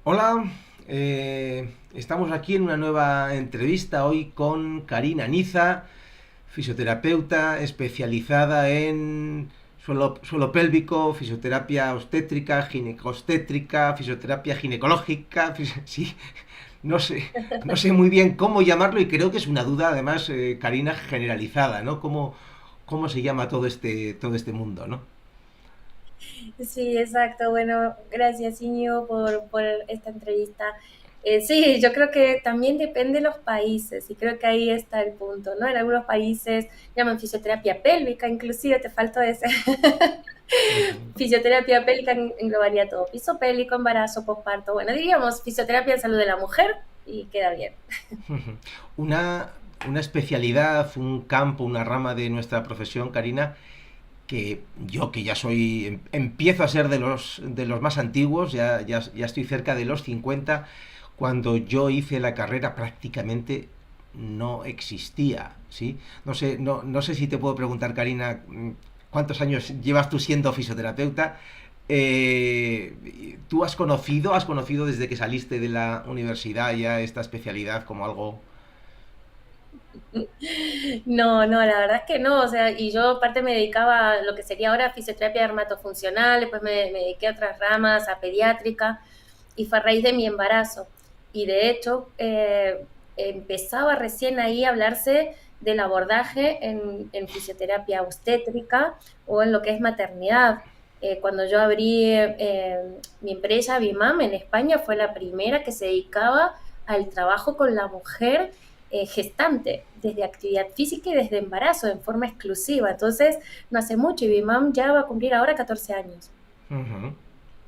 Hola, estamos aquí en una nueva entrevista hoy con Karina Niza, fisioterapeuta especializada en suelo pélvico, fisioterapia obstétrica, ginecostétrica, fisioterapia ginecológica, sí, no sé, no sé muy bien cómo llamarlo y creo que es una duda además, Karina, generalizada, ¿no? ¿Cómo se llama todo este mundo, ¿no? Sí, exacto. Bueno, gracias, Iñigo, por esta entrevista. Sí, yo creo que también depende de los países y creo que ahí está el punto, ¿no? En algunos países llaman fisioterapia pélvica, inclusive te faltó ese. Ujú. Fisioterapia pélvica englobaría todo, piso pélvico, embarazo, posparto. Bueno, diríamos fisioterapia en salud de la mujer y queda bien. Una, una especialidad, un campo, una rama de nuestra profesión, Karina, que yo que ya soy, empiezo a ser de los más antiguos, ya estoy cerca de los 50, cuando yo hice la carrera prácticamente no existía, ¿sí? No sé si te puedo preguntar, Karina, ¿cuántos años llevas tú siendo fisioterapeuta? ¿Tú has conocido desde que saliste de la universidad ya esta especialidad como algo? No, no, la verdad es que no, o sea, y yo aparte me dedicaba a lo que sería ahora fisioterapia dermatofuncional, después me dediqué a otras ramas, a pediátrica, y fue a raíz de mi embarazo. Y de hecho, empezaba recién ahí a hablarse del abordaje en fisioterapia obstétrica o en lo que es maternidad. Cuando yo abrí mi empresa, Bimam, en España, fue la primera que se dedicaba al trabajo con la mujer gestante, desde actividad física y desde embarazo, en forma exclusiva. Entonces, no hace mucho y Bimam ya va a cumplir ahora 14 años. Ujú,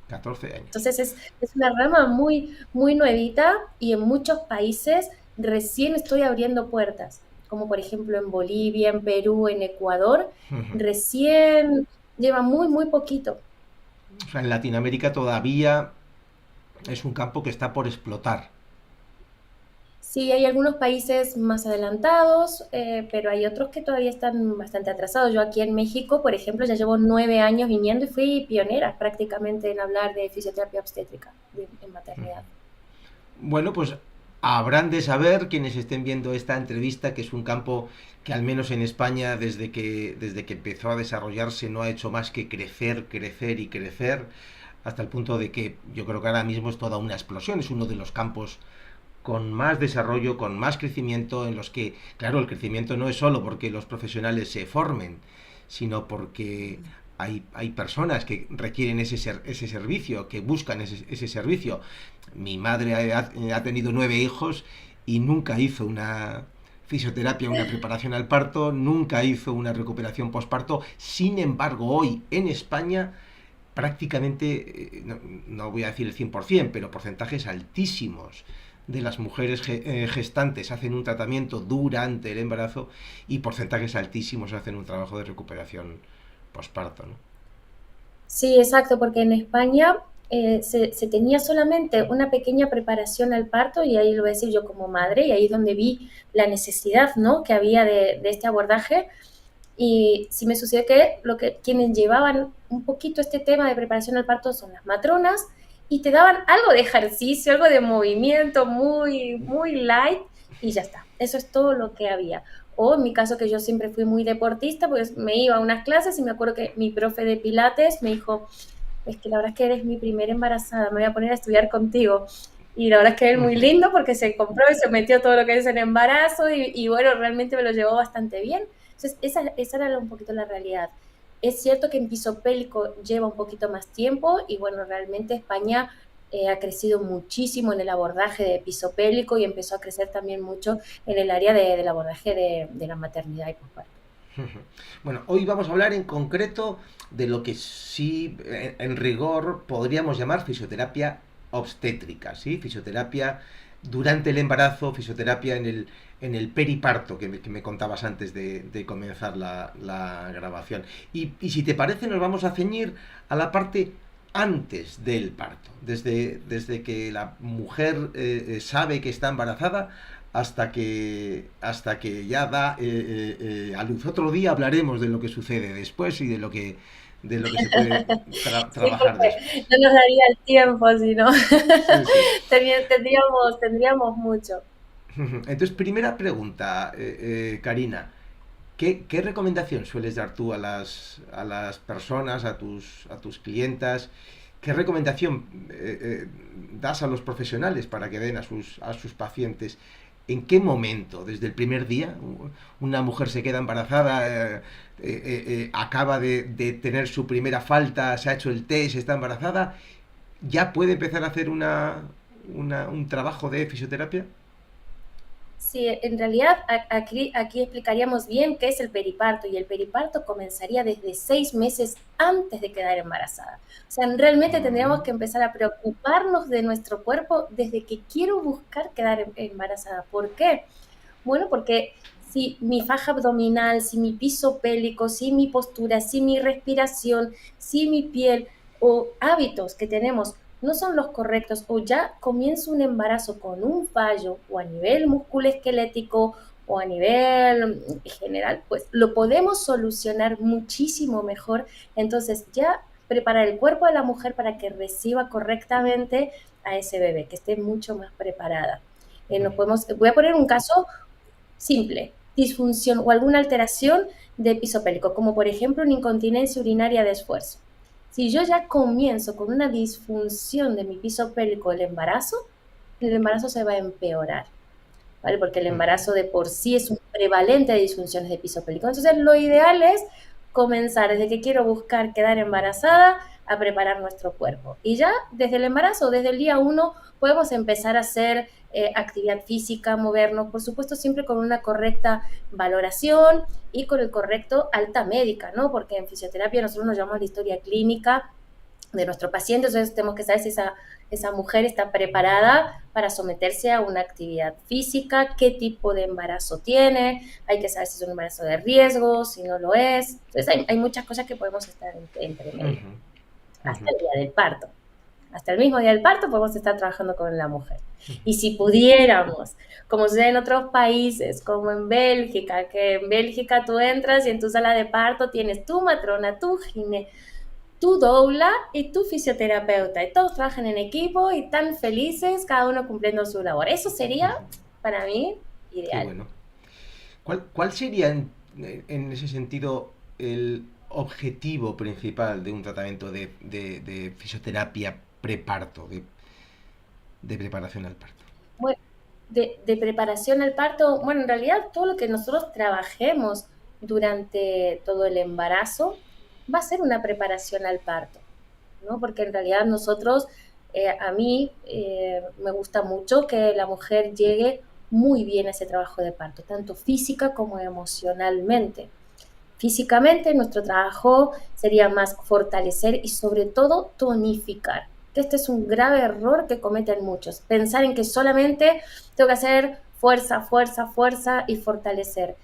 14 años. Entonces, es una rama muy, muy nuevita y en muchos países recién estoy abriendo puertas, como por ejemplo en Bolivia, en Perú, en Ecuador, Ujú. recién lleva muy, muy poquito. O sea, en Latinoamérica todavía es un campo que está por explotar. Sí, hay algunos países más adelantados, pero hay otros que todavía están bastante atrasados. Yo aquí en México, por ejemplo, ya llevo 9 años viniendo y fui pionera prácticamente en hablar de fisioterapia obstétrica en maternidad. Bueno, pues habrán de saber quienes estén viendo esta entrevista que es un campo que al menos en España desde que empezó a desarrollarse no ha hecho más que crecer, crecer y crecer hasta el punto de que yo creo que ahora mismo es toda una explosión, es uno de los campos con más desarrollo, con más crecimiento, en los que, claro, el crecimiento no es solo porque los profesionales se formen, sino porque hay personas que requieren ese servicio, que buscan ese servicio. Mi madre ha tenido 9 hijos y nunca hizo una fisioterapia, una preparación al parto, nunca hizo una recuperación postparto. Sin embargo, hoy en España prácticamente, no voy a decir el 100%, pero porcentajes altísimos de las mujeres gestantes hacen un tratamiento durante el embarazo y porcentajes altísimos hacen un trabajo de recuperación posparto, ¿no? Sí, exacto, porque en España se tenía solamente una pequeña preparación al parto, y ahí lo voy a decir yo como madre, y ahí es donde vi la necesidad, ¿no?, que había de este abordaje. Y sí me sucedió que, quienes llevaban un poquito este tema de preparación al parto son las matronas y te daban algo de ejercicio, algo de movimiento muy, muy light y ya está. Eso es todo lo que había. O en mi caso, que yo siempre fui muy deportista, pues me iba a unas clases y me acuerdo que mi profe de pilates me dijo, es que la verdad es que eres mi primera embarazada, me voy a poner a estudiar contigo. Y la verdad es que es muy lindo porque se compró y se metió todo lo que es el embarazo y bueno, realmente me lo llevó bastante bien. Entonces, esa era un poquito la realidad. Es cierto que en piso pélvico lleva un poquito más tiempo y bueno, realmente España ha crecido muchísimo en el abordaje de piso pélvico y empezó a crecer también mucho en el área del abordaje de la maternidad y posparto. Bueno, hoy vamos a hablar en concreto de lo que sí, en rigor, podríamos llamar fisioterapia obstétrica, ¿sí? Fisioterapia durante el embarazo, fisioterapia en el periparto que me contabas antes de comenzar la grabación. Y si te parece, nos vamos a ceñir a la parte antes del parto, desde que la mujer sabe que está embarazada hasta que ya da a luz. Otro día hablaremos de lo que sucede después y de lo que de lo que se puede Sí, trabajar porque después. no nos daría el tiempo, sino Sí, sí. tendríamos mucho. Entonces, primera pregunta, Karina. ¿Qué recomendación sueles dar tú a las personas, a tus clientas? ¿Qué recomendación das a los profesionales para que den a sus pacientes? ¿En qué momento, desde el primer día, una mujer se queda embarazada, acaba de tener su primera falta, se ha hecho el test, está embarazada, ya puede empezar a hacer un trabajo de fisioterapia? Sí, en realidad aquí explicaríamos bien qué es el periparto y el periparto comenzaría desde 6 meses antes de quedar embarazada. O sea, realmente tendríamos Mm, que empezar a preocuparnos de nuestro cuerpo desde que quiero buscar quedar embarazada. ¿Por qué? Bueno, porque si mi faja abdominal, si mi piso pélvico, si mi postura, si mi respiración, si mi piel o hábitos que tenemos no son los correctos o ya comienzo un embarazo con un fallo o a nivel musculoesquelético o a nivel general, pues lo podemos solucionar muchísimo mejor. Entonces ya preparar el cuerpo de la mujer para que reciba correctamente a ese bebé, que esté mucho más preparada. Voy a poner un caso simple, disfunción o alguna alteración de piso pélvico, como por ejemplo una incontinencia urinaria de esfuerzo. Si yo ya comienzo con una disfunción de mi piso pélvico el embarazo se va a empeorar, ¿vale? Porque el ujú, embarazo de por sí es un prevalente de disfunciones de piso pélvico. Entonces, lo ideal es comenzar desde que quiero buscar quedar embarazada a preparar nuestro cuerpo. Y ya desde el embarazo, desde el día 1, podemos empezar a hacer actividad física, movernos, por supuesto, siempre con una correcta valoración y con el correcto alta médica, ¿no? Porque en fisioterapia nosotros nos llamamos la historia clínica de nuestro paciente, entonces tenemos que saber si esa mujer está preparada para someterse a una actividad física, qué tipo de embarazo tiene, hay que saber si es un embarazo de riesgo, si no lo es. Entonces hay muchas cosas que podemos estar entre medio, ujú, hasta ujú. el día del parto. Hasta el mismo día del parto podemos estar trabajando con la mujer. Y si pudiéramos, como sucede en otros países, como en Bélgica, que en Bélgica tú entras y en tu sala de parto tienes tu matrona, tu gine, tu doula y tu fisioterapeuta. Y todos trabajan en equipo y tan felices, cada uno cumpliendo su labor. Eso sería, para mí, Qué ideal. bueno. ¿Cuál sería en ese sentido el objetivo principal de un tratamiento de fisioterapia preparto, de preparación al parto? Bueno, de preparación al parto, bueno, en realidad todo lo que nosotros trabajemos durante todo el embarazo va a ser una preparación al parto, ¿no? Porque en realidad nosotros, a mí me gusta mucho que la mujer llegue muy bien a ese trabajo de parto, tanto física como emocionalmente. Físicamente, nuestro trabajo sería más fortalecer y sobre todo tonificar. Este es un grave error que cometen muchos, pensar en que solamente tengo que hacer fuerza, fuerza, fuerza y fortalecer.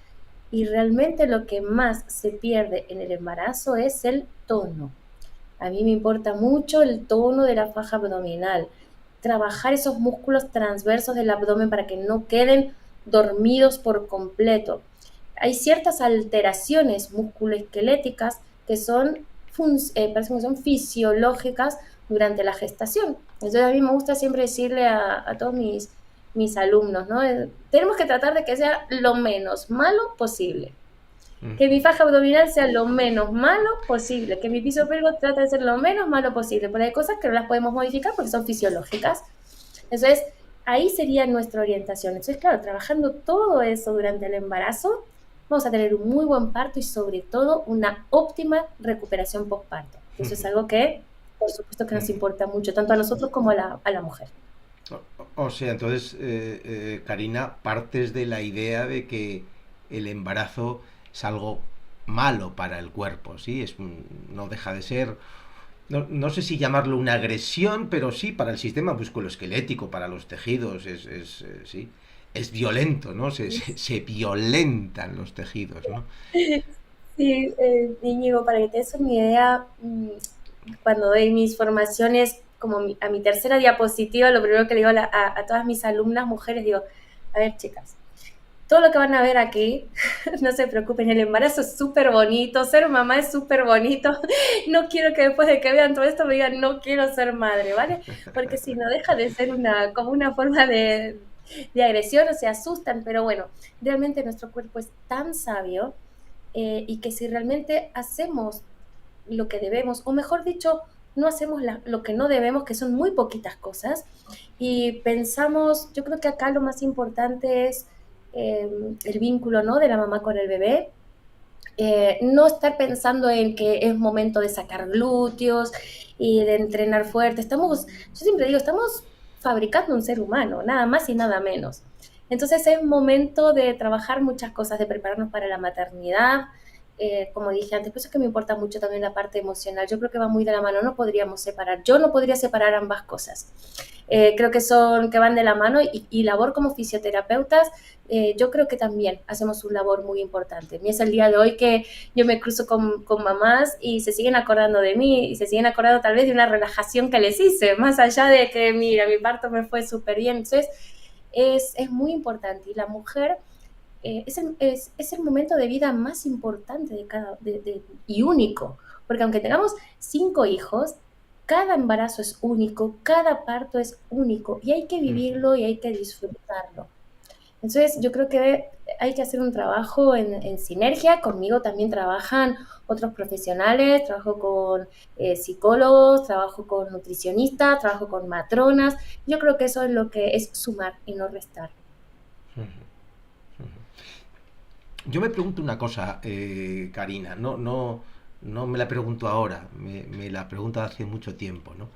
Y realmente lo que más se pierde en el embarazo es el tono. A mí me importa mucho el tono de la faja abdominal, trabajar esos músculos transversos del abdomen para que no queden dormidos por completo. Hay ciertas alteraciones musculoesqueléticas que parece que son fisiológicas durante la gestación. Entonces a mí me gusta siempre decirle a todos mis alumnos, ¿no? Tenemos que tratar de que sea lo menos malo posible, que mi faja abdominal sea lo menos malo posible, que mi piso pélvico trate de ser lo menos malo posible, pero hay cosas que no las podemos modificar porque son fisiológicas. Entonces, ahí sería nuestra orientación. Entonces, claro, trabajando todo eso durante el embarazo, vamos a tener un muy buen parto y sobre todo una óptima recuperación postparto. Eso es algo que, por supuesto, que nos importa mucho, tanto a nosotros como a la mujer. O sea, entonces, Karina, partes de la idea de que el embarazo es algo malo para el cuerpo, ¿sí? No deja de ser, no sé si llamarlo una agresión, pero sí para el sistema musculoesquelético, para los tejidos, sí, es violento, ¿no? Se violentan los tejidos, ¿no? Sí, Íñigo, para que te des una idea, cuando doy mis formaciones, como a mi tercera diapositiva, lo primero que le digo a todas mis alumnas mujeres, digo, a ver, chicas, todo lo que van a ver aquí, no se preocupen, el embarazo es súper bonito, ser mamá es súper bonito. No quiero que después de que vean todo esto me digan, no quiero ser madre, ¿vale? Porque si no deja de ser como una forma de agresión o se asustan, pero bueno, realmente nuestro cuerpo es tan sabio y que si realmente hacemos lo que debemos, o mejor dicho, no hacemos lo que no debemos, que son muy poquitas cosas, y pensamos, yo creo que acá lo más importante es el vínculo, ¿no?, de la mamá con el bebé. No estar pensando en que es momento de sacar glúteos y de entrenar fuerte. Yo siempre digo, estamos fabricando un ser humano, nada más y nada menos. Entonces es momento de trabajar muchas cosas, de prepararnos para la maternidad. Como dije antes, por eso es que me importa mucho también la parte emocional. Yo creo que va muy de la mano, no podríamos separar. Yo no podría separar ambas cosas. Creo que van de la mano y labor como fisioterapeutas, yo creo que también hacemos un labor muy importante. Mi es el día de hoy que yo me cruzo con mamás y se siguen acordando de mí y se siguen acordando tal vez de una relajación que les hice, más allá de que, mira, mi parto me fue súper bien. Entonces, es muy importante. Y la mujer es el momento de vida más importante y único. Porque aunque tengamos 5 hijos, cada embarazo es único, cada parto es único y hay que vivirlo y hay que disfrutarlo. Entonces, yo creo que hay que hacer un trabajo en sinergia. Conmigo también trabajan otros profesionales, trabajo con psicólogos, trabajo con nutricionistas, trabajo con matronas. Yo creo que eso es lo que es sumar y no restar. Yo me pregunto una cosa, Karina, no me la pregunto ahora, me la pregunto hace mucho tiempo, ¿no?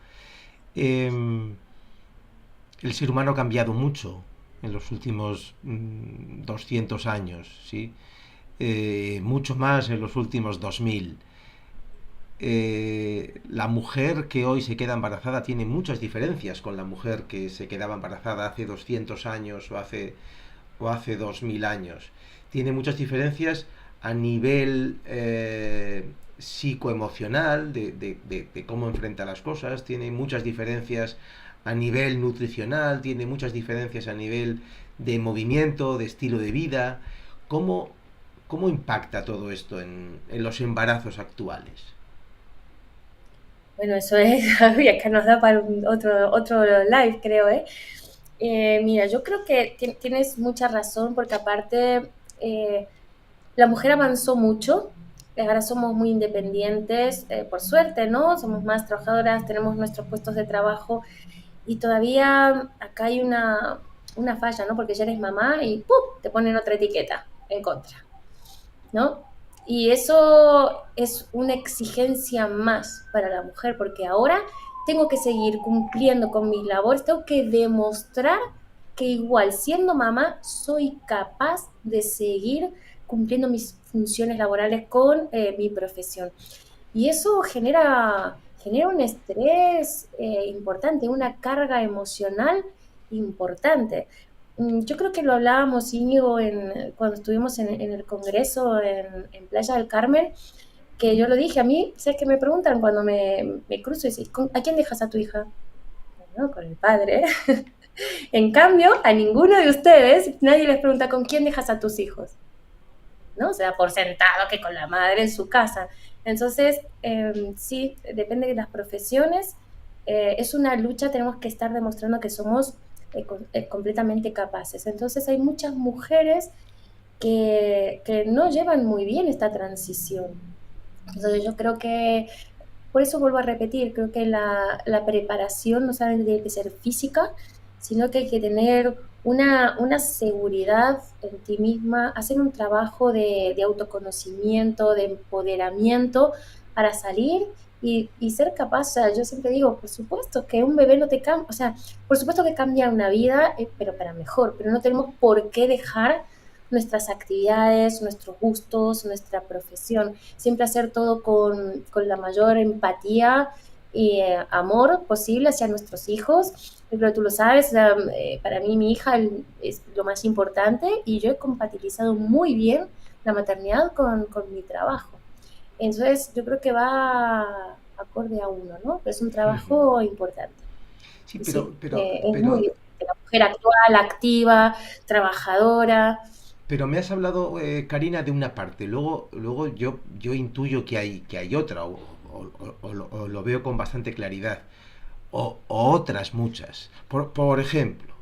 Em, el ser humano ha cambiado mucho en los últimos 200 años, ¿sí? Mucho más en los últimos 2000. La mujer que hoy se queda embarazada tiene muchas diferencias con la mujer que se quedaba embarazada hace 200 años o hace 2000 años. Tiene muchas diferencias a nivel psicoemocional, de cómo enfrenta las cosas, tiene muchas diferencias a nivel nutricional, tiene muchas diferencias a nivel de movimiento, de estilo de vida. ¿Cómo, cómo impacta todo esto en los embarazos actuales? Bueno, eso es, había que nos da para otro live, creo, ¿eh? Mira, yo creo que tienes mucha razón porque aparte la mujer avanzó mucho, ahora somos muy independientes, por suerte, ¿no? Somos más trabajadoras, tenemos nuestros puestos de trabajo y todavía acá hay una falla, ¿no? Porque ya eres mamá y ¡pum!, te ponen otra etiqueta en contra, ¿no? Y eso es una exigencia más para la mujer, porque ahora tengo que seguir cumpliendo con mis labores, tengo que demostrar que igual siendo mamá soy capaz de seguir cumpliendo mis funciones laborales con mi profesión. Y eso genera un estrés importante, una carga emocional importante. Yo creo que lo hablábamos, Íñigo, cuando estuvimos en el Congreso en Playa del Carmen, que yo lo dije, a mí, ¿sabes qué me preguntan cuando me cruzo y dicen, ¿a quién dejas a tu hija? No, con el padre. En cambio, a ninguno de ustedes nadie les pregunta con quién dejas a tus hijos, ¿no? O sea, por sentado que con la madre en su casa. Entonces, sí, depende de las profesiones. Es una lucha, tenemos que estar demostrando que somos completamente capaces. Entonces, hay muchas mujeres que no llevan muy bien esta transición. Entonces, yo creo que, por eso vuelvo a repetir, creo que la preparación no solamente tiene que ser física, sino que hay que tener una seguridad en ti misma, hacer un trabajo de autoconocimiento, de empoderamiento para salir y ser capaz. O sea, yo siempre digo, por supuesto que un bebé no te cambia, o sea, por supuesto que cambia una vida, pero para mejor, pero no tenemos por qué dejar nuestras actividades, nuestros gustos, nuestra profesión. Siempre hacer todo con la mayor empatía y amor posible hacia nuestros hijos. Yo creo que tú lo sabes, para mí mi hija es lo más importante y yo he compatibilizado muy bien la maternidad con mi trabajo. Entonces yo creo que va acorde a uno, ¿no? Pero es un trabajo importante. Sí, Y sí, es muy pero bien. La mujer actual, activa, trabajadora. Pero me has hablado, Karina, de una parte. Luego yo intuyo que hay otra, o lo veo con bastante claridad, o otras muchas. Por ejemplo,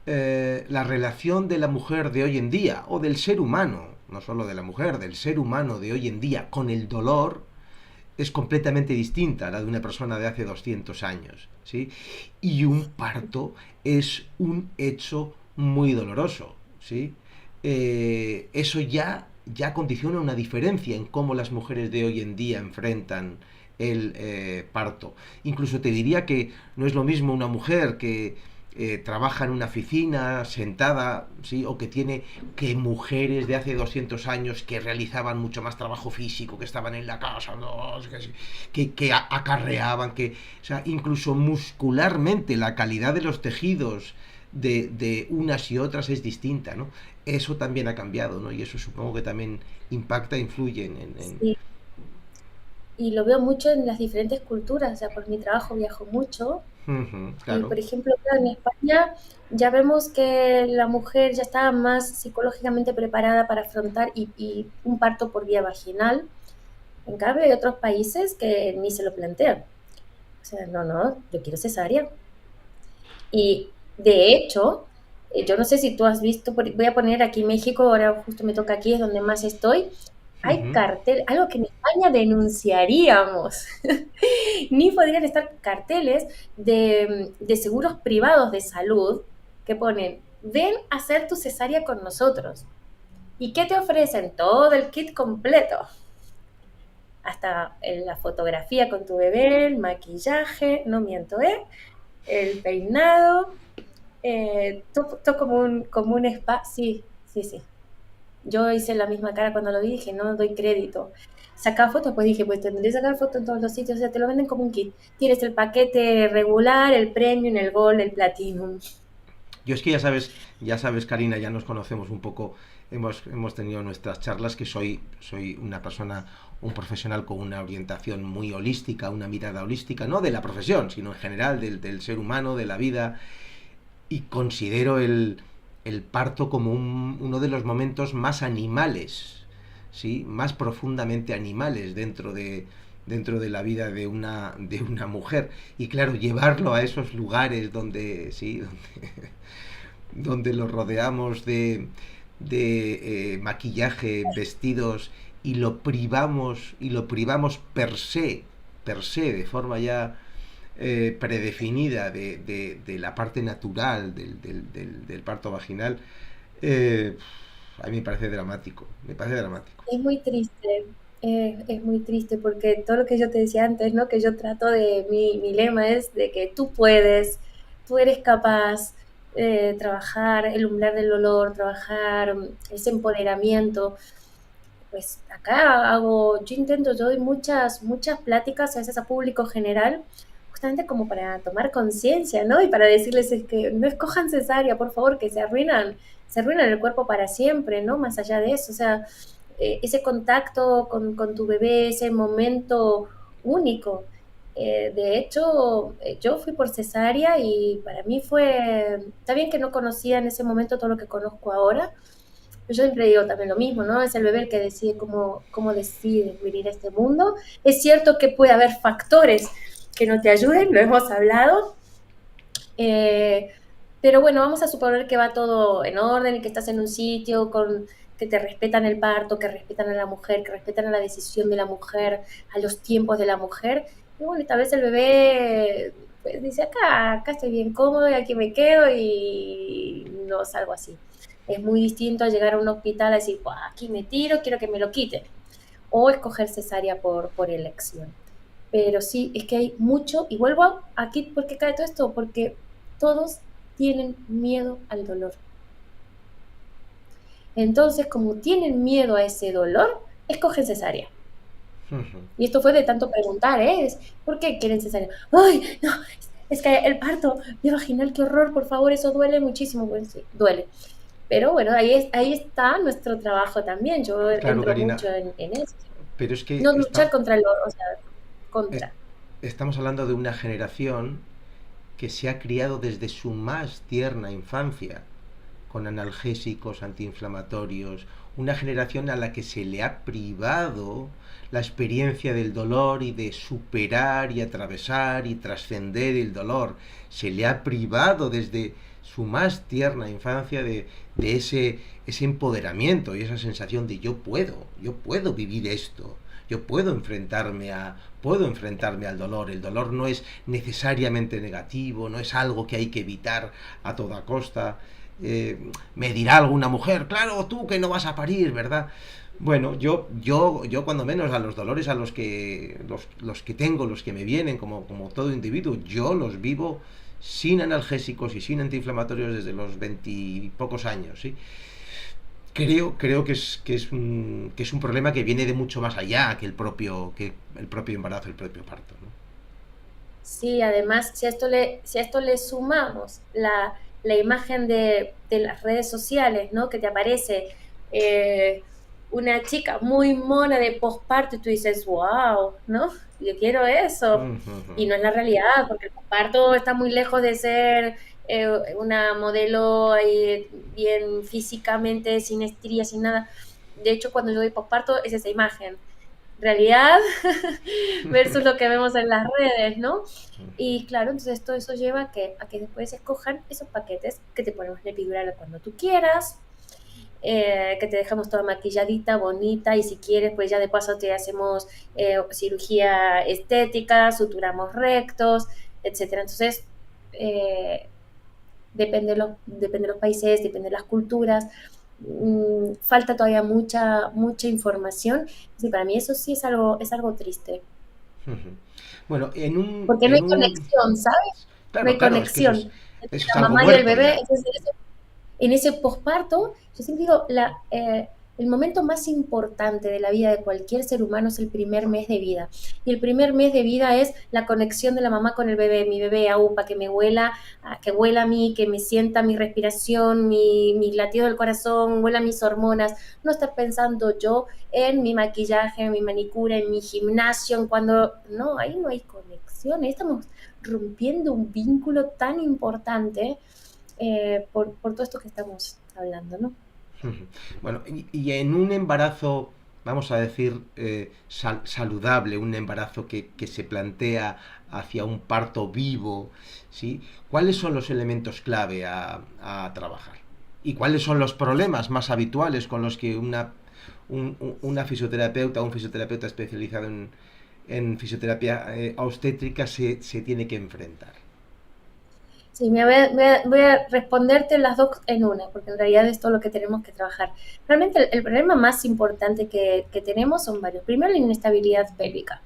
la relación de la mujer de hoy en día, o del ser humano, no solo de la mujer, del ser humano de hoy en día, con el dolor, es completamente distinta a la de una persona de hace 200 años, ¿sí? Y un parto es un hecho muy doloroso, ¿sí? Eso ya condiciona una diferencia en cómo las mujeres de hoy en día enfrentan el parto. Incluso te diría que no es lo mismo una mujer que trabaja en una oficina sentada, ¿sí? O que tiene que mujeres de hace 200 años que realizaban mucho más trabajo físico, que estaban en la casa, ¿no? Que acarreaban, o sea, incluso muscularmente la calidad de los tejidos de unas y otras es distinta, ¿no? Eso también ha cambiado, ¿no? Y eso supongo que también impacta, influye Sí, y lo veo mucho en las diferentes culturas, o sea, por mi trabajo viajo mucho. Y, claro. por ejemplo, acá en España ya vemos que la mujer ya está más psicológicamente preparada para afrontar y un parto por vía vaginal. En cambio, hay otros países que ni se lo plantean. O sea, no, no, yo quiero cesárea. Y de hecho, yo no sé si tú has visto, voy a poner aquí México, ahora justo me toca aquí, es donde más estoy. Hay cartel, algo que en España denunciaríamos. Ni podrían estar carteles de seguros privados de salud que ponen, ven a hacer tu cesárea con nosotros. ¿Y qué te ofrecen? Todo el kit completo. Hasta la fotografía con tu bebé, el maquillaje, no miento, ¿eh? El peinado, todo como un spa. Sí, sí, sí. Yo hice la misma cara cuando lo vi, dije, no doy crédito. Sacaba fotos, pues dije, pues tendré que sacar fotos en todos los sitios, o sea, te lo venden como un kit. Tienes el paquete regular, el premium, el gold, el platinum. Yo es que ya sabes, Karina, ya nos conocemos un poco, hemos tenido nuestras charlas, que soy una persona, un profesional con una orientación muy holística, una mirada holística, no de la profesión, sino en general del ser humano, de la vida, y considero el parto como uno de los momentos más animales, ¿sí? Más profundamente animales dentro de la vida de una mujer. Y claro, llevarlo a esos lugares donde, sí, donde los rodeamos de maquillaje, vestidos, y lo privamos per se, de forma ya predefinida de la parte natural del parto vaginal, eh, a mí me parece dramático. Es muy triste, es muy triste porque todo lo que yo te decía antes, ¿no? Que yo trato de, mi lema es de que tú puedes, tú eres capaz de trabajar el umbral del dolor, trabajar ese empoderamiento. Pues acá yo intento, yo doy muchas pláticas a veces a público general, justamente como para tomar conciencia, ¿no? Y para decirles es que no escojan cesárea, por favor, que se arruinan el cuerpo para siempre, ¿no? Más allá de eso, o sea, ese contacto con tu bebé, ese momento único. De hecho, yo fui por cesárea y para mí fue, está bien que no conocía en ese momento todo lo que conozco ahora, yo siempre digo también lo mismo, ¿no? Es el bebé el que decide cómo decide venir a este mundo. Es cierto que puede haber factores que no te ayuden, lo hemos hablado, eh, pero bueno, vamos a suponer que va todo en orden y que estás en un sitio que te respetan el parto, que respetan a la mujer, que respetan a la decisión de la mujer, a los tiempos de la mujer. Y bueno, y tal vez el bebé pues, dice, acá estoy bien cómodo y aquí me quedo y no salgo así. Es muy distinto a llegar a un hospital a decir, aquí me tiro, quiero que me lo quiten. O escoger cesárea por elección. Pero sí, es que hay mucho, y vuelvo aquí, ¿por qué cae todo esto? Porque todos tienen miedo al dolor. Entonces, como tienen miedo a ese dolor, escogen cesárea. Y esto fue de tanto preguntar, ¿eh? ¿Por qué quieren cesárea? ¡Ay, no! Es que el parto vía vaginal, qué horror, por favor, eso duele muchísimo. Bueno, sí, duele. Pero bueno, ahí está nuestro trabajo también. Yo Claro, entro Karina, mucho en eso. pero es que No luchar contra el dolor, o sea, es- contra. estamos hablando de una generación que se ha criado desde su más tierna infancia con analgésicos, antiinflamatorios, una generación a la que se le ha privado la experiencia del dolor y de superar y atravesar y trascender el dolor. Se le ha privado desde su más tierna infancia de ese empoderamiento y esa sensación de yo puedo vivir esto, yo puedo enfrentarme al dolor. El dolor no es necesariamente negativo, no es algo que hay que evitar a toda costa. Me dirá alguna mujer, claro, tú que no vas a parir, ¿verdad? Bueno, yo cuando menos a los dolores a los que tengo, los que me vienen como todo individuo, yo los vivo sin analgésicos y sin antiinflamatorios desde los 20 y pocos años, ¿sí? Creo que es un problema que viene de mucho más allá que el propio embarazo, el propio parto, ¿no? Sí, además, si a esto le sumamos la imagen de las redes sociales, ¿no? Que te aparece eh, una chica muy mona de posparto y tú dices, wow, ¿no? Yo quiero eso. Y no es la realidad, porque el posparto está muy lejos de ser una modelo bien físicamente, sin estrías, sin nada. De hecho, cuando yo doy posparto es esa imagen realidad versus lo que vemos en las redes, ¿no? Y claro, entonces todo eso lleva a que después escojan esos paquetes que te ponemos la epidural cuando tú quieras, que te dejamos toda maquilladita, bonita, y si quieres, pues ya de paso te hacemos cirugía estética, suturamos rectos, etcétera. Entonces, eh, depende de los países, depende de las culturas. Falta todavía mucha información. Sí, para mí eso sí es algo triste, Bueno, porque no hay conexión, ¿sabes? No claro, hay claro, es que eso conexión entre eso es la algo mamá y el muerto bebé. ya. Entonces, en ese posparto, yo siempre digo, el momento más importante de la vida de cualquier ser humano es el primer mes de vida. Y el primer mes de vida es la conexión de la mamá con el bebé, mi bebé aupa, que huela a mí, que me sienta mi respiración, mi latido del corazón, huela mis hormonas. No estar pensando yo en mi maquillaje, en mi manicura, en mi gimnasio, en cuando... No, ahí no hay conexión. Ahí estamos rompiendo un vínculo tan importante por todo esto que estamos hablando, ¿no? Bueno, y en un embarazo, vamos a decir, saludable, un embarazo que se plantea hacia un parto vivo, ¿sí? ¿Cuáles son los elementos clave a trabajar? ¿Y cuáles son los problemas más habituales con los que una fisioterapeuta o un fisioterapeuta especializado en fisioterapia obstétrica se tiene que enfrentar? Sí, voy a responderte las dos en una, porque en realidad es todo lo que tenemos que trabajar. Realmente el problema más importante que tenemos son varios. Primero, la inestabilidad pélvica,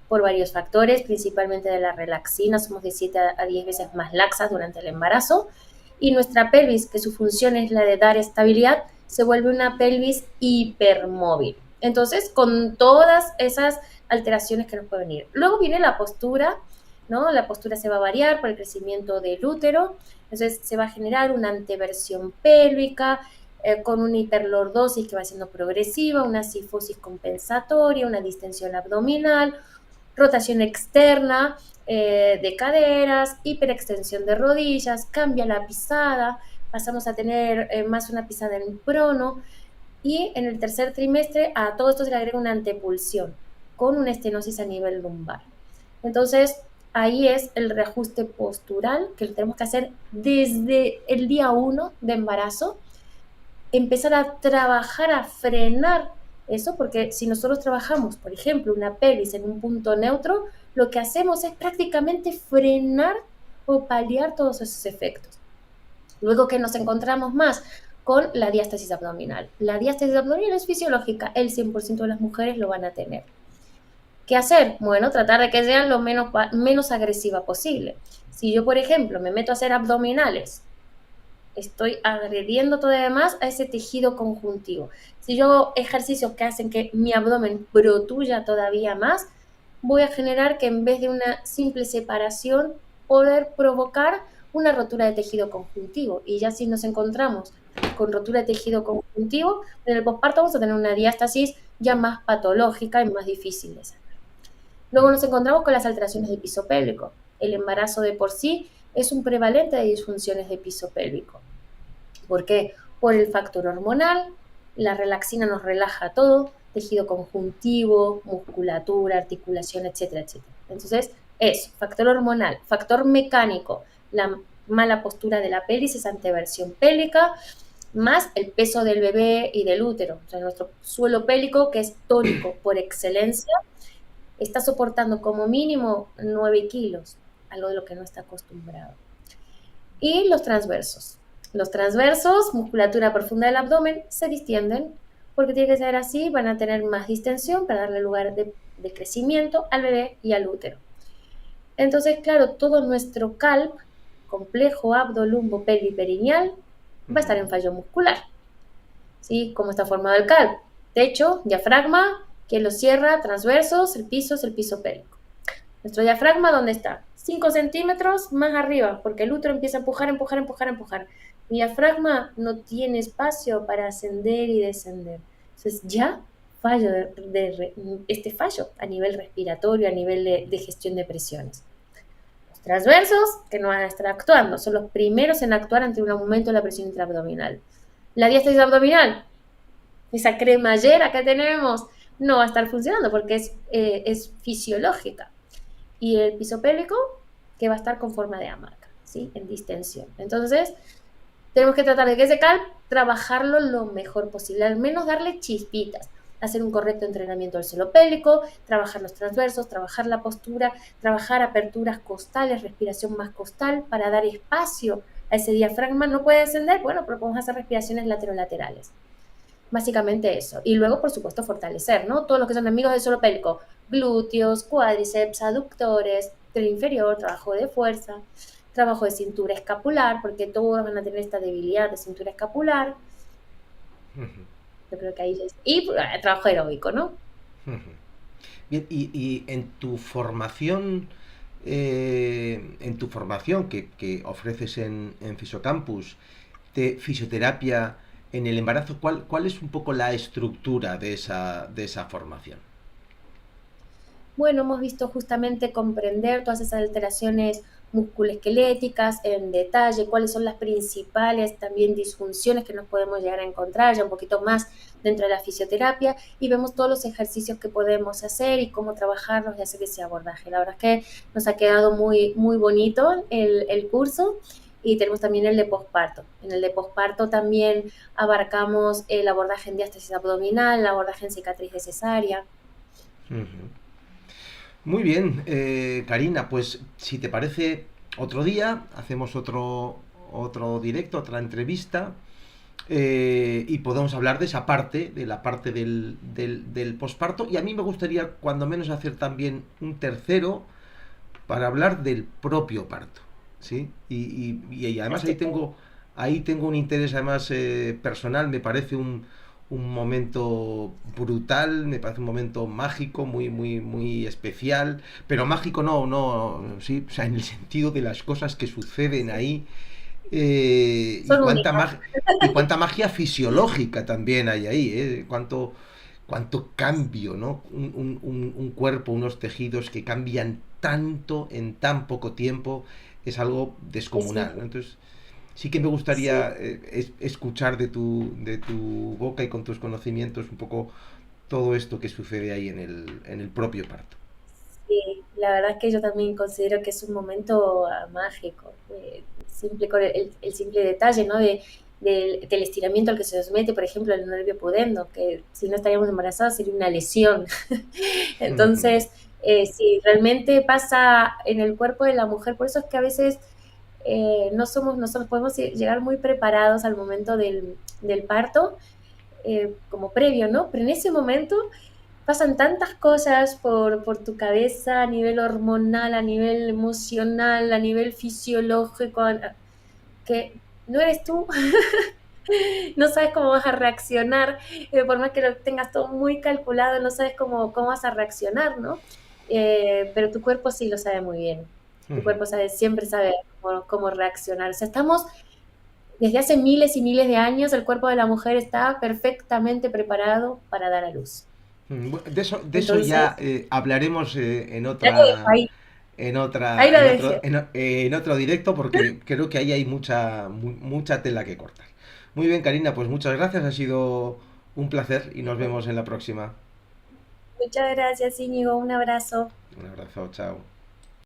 por varios factores, principalmente de la relaxina. Somos de 7 a 10 veces más laxas durante el embarazo. Y nuestra pelvis, que su función es la de dar estabilidad, se vuelve una pelvis hipermóvil. Entonces, con todas esas alteraciones que nos pueden venir. Luego viene la postura, ¿no? La postura se va a variar por el crecimiento del útero, entonces se va a generar una anteversión pélvica con una hiperlordosis que va siendo progresiva, una sifosis compensatoria, una distensión abdominal, rotación externa de caderas, hiperextensión de rodillas, cambia la pisada, pasamos a tener más una pisada en prono, y en el tercer trimestre a todo esto se le agrega una antepulsión con una estenosis a nivel lumbar. Entonces, ahí es el reajuste postural que lo tenemos que hacer desde el día 1 de embarazo, empezar a trabajar, a frenar eso, porque si nosotros trabajamos, por ejemplo, una pelvis en un punto neutro, lo que hacemos es prácticamente frenar o paliar todos esos efectos. Luego que nos encontramos más con la diástasis abdominal. La diástasis abdominal es fisiológica, el 100% de las mujeres lo van a tener. ¿Qué hacer? Bueno, tratar de que sea lo menos agresiva posible. Si yo, por ejemplo, me meto a hacer abdominales, estoy agrediendo todavía más a ese tejido conjuntivo. Si yo hago ejercicios que hacen que mi abdomen protuya todavía más, voy a generar que en vez de una simple separación, poder provocar una rotura de tejido conjuntivo. Y ya si nos encontramos con rotura de tejido conjuntivo, en el posparto vamos a tener una diástasis ya más patológica y más difícil de sanar. Luego nos encontramos con las alteraciones de piso pélvico. El embarazo de por sí es un prevalente de disfunciones de piso pélvico. ¿Por qué? Por el factor hormonal, la relaxina nos relaja todo, tejido conjuntivo, musculatura, articulación, etcétera, etcétera. Entonces, eso, factor hormonal, factor mecánico, la mala postura de la pelvis, esa anteversión pélvica, más el peso del bebé y del útero. O sea, nuestro suelo pélvico, que es tónico por excelencia, está soportando como mínimo 9 kilos, algo de lo que no está acostumbrado. Y los transversos. Los transversos, musculatura profunda del abdomen, se distienden porque tiene que ser así, van a tener más distensión para darle lugar de crecimiento al bebé y al útero. Entonces, claro, todo nuestro CALP, complejo abdolumbo pelviperineal, va a estar en fallo muscular. ¿Sí? ¿Cómo está formado el CALP? Techo, diafragma, que lo cierra, transversos, el piso pélvico. Nuestro diafragma, ¿dónde está? 5 centímetros más arriba, porque el útero empieza a empujar, empujar, empujar, empujar. Mi diafragma no tiene espacio para ascender y descender. Entonces ya fallo este fallo a nivel respiratorio, a nivel de gestión de presiones. Los transversos, que no van a estar actuando, son los primeros en actuar ante un aumento de la presión intraabdominal. La diástasis abdominal, esa cremallera que tenemos, no va a estar funcionando porque es fisiológica. Y el piso pélvico, que va a estar con forma de hamaca, ¿sí? En distensión. Entonces, tenemos que tratar de que ese CALP trabajarlo lo mejor posible, al menos darle chispitas, hacer un correcto entrenamiento del suelo pélvico, trabajar los transversos, trabajar la postura, trabajar aperturas costales, respiración más costal para dar espacio a ese diafragma. No puede descender, bueno, pero podemos hacer respiraciones laterolaterales. Básicamente eso. Y luego, por supuesto, fortalecer, ¿no? Todos los que son amigos del suelo pélvico, glúteos, cuádriceps, aductores, tren inferior, trabajo de fuerza, trabajo de cintura escapular, porque todos van a tener esta debilidad de cintura escapular. Yo creo que ahí es. Y trabajo aeróbico, ¿no? Bien, y en tu formación que ofreces en Fisiocampus de fisioterapia en el embarazo, ¿cuál es un poco la estructura de esa formación? Bueno, hemos visto justamente comprender todas esas alteraciones musculoesqueléticas en detalle, cuáles son las principales también disfunciones que nos podemos llegar a encontrar, ya un poquito más dentro de la fisioterapia, y vemos todos los ejercicios que podemos hacer y cómo trabajarlos y hacer ese abordaje. La verdad es que nos ha quedado muy, muy bonito el curso. Y tenemos también el de posparto. En el de posparto también abarcamos el abordaje en diástasis abdominal, el abordaje en cicatriz de cesárea. Ujú. Muy bien, Karina, pues si te parece, otro día hacemos otro directo, otra entrevista, y podemos hablar de esa parte, de la parte del posparto. Y a mí me gustaría, cuando menos, hacer también un tercero para hablar del propio parto, ¿sí? Y además Estupendo. ahí tengo un interés además personal, me parece un momento brutal, me parece un momento mágico, muy especial, pero mágico sí, o sea, en el sentido de las cosas que suceden Sí. ahí, Son únicas. y cuánta magia fisiológica también hay ahí, cuánto cambio, ¿no? Un cuerpo, unos tejidos que cambian tanto en tan poco tiempo, es algo Es descomunal, ¿no? increíble. Entonces, sí que me Sí, gustaría escuchar de tu boca y con tus conocimientos un poco todo esto que sucede ahí en el propio parto. sí, la verdad es que yo también considero que es un momento mágico, simple con el simple detalle, ¿no? Del estiramiento al que se somete, por ejemplo, el nervio pudendo, que si no estaríamos embarazados sería una lesión. Entonces, si realmente pasa en el cuerpo de la mujer, por eso es que a veces nosotros podemos llegar muy preparados al momento del parto, como previo, ¿no? Pero en ese momento pasan tantas cosas por tu cabeza a nivel hormonal, a nivel emocional, a nivel fisiológico, que no eres tú, no sabes cómo vas a reaccionar, por más que lo tengas todo muy calculado, no sabes cómo vas a reaccionar, ¿no? Pero tu cuerpo sí lo sabe muy bien. Tu cuerpo siempre sabe cómo reaccionar. O sea, estamos desde hace miles y miles de años, el cuerpo de la mujer está perfectamente preparado para dar a luz. De eso ya Entonces, hablaremos ya lo dejo ahí, ahí lo dejé. en otro directo porque creo que ahí hay mucha tela que cortar. Muy bien, Karina, pues muchas gracias, ha sido un placer y nos vemos en la próxima. Muchas gracias, Íñigo. Un abrazo. Un abrazo, chao.